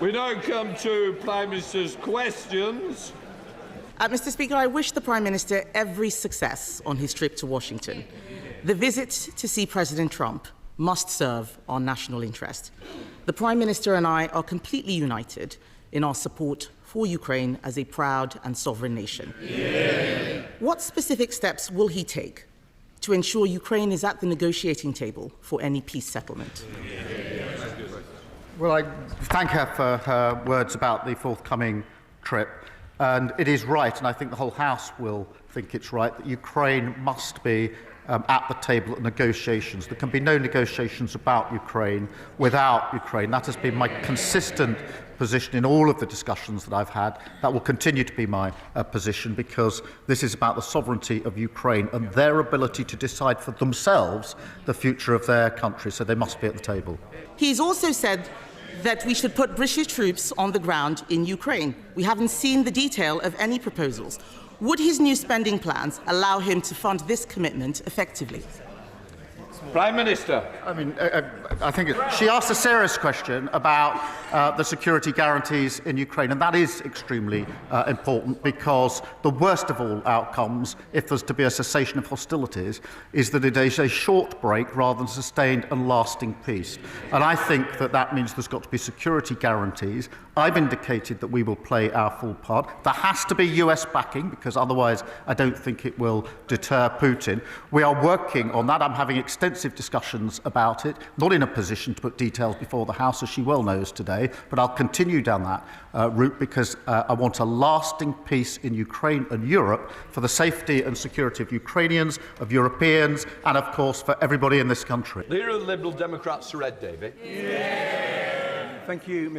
We now come to Prime Minister's questions. Mr. Speaker, I wish the Prime Minister every success on his trip to Washington. The visit to see President Trump must serve our national interest. The Prime Minister and I are completely united in our support for Ukraine as a proud and sovereign nation. Yeah. What specific steps will he take to ensure Ukraine is at the negotiating table for any peace settlement? Well, I thank her for her words about the forthcoming trip. And it is right, and I think the whole House will think it's right, that Ukraine must be at the table at negotiations. There can be no negotiations about Ukraine without Ukraine. That has been my consistent position in all of the discussions that I've had. That will continue to be my position, because this is about the sovereignty of Ukraine and their ability to decide for themselves the future of their country. So they must be at the table. He's also said that we should put British troops on the ground in Ukraine. We haven't seen the detail of any proposals. Would his new spending plans allow him to fund this commitment effectively? Prime Minister. I think she asked a serious question about the security guarantees in Ukraine, and that is extremely important, because the worst of all outcomes, if there's to be a cessation of hostilities, is that it is a short break rather than sustained and lasting peace. And I think that that means there's got to be security guarantees. I've indicated that we will play our full part. There has to be US backing, because otherwise I don't think it will deter Putin. We are working on that. I'm having extensive discussions about it, not in a position to put details before the House, as she well knows today, but I'll continue down that route, because I want a lasting peace in Ukraine and Europe for the safety and security of Ukrainians, of Europeans, and of course for everybody in this country. Leader of the Liberal Democrats, Sir Ed Davey. Yeah. Thank you, Mr.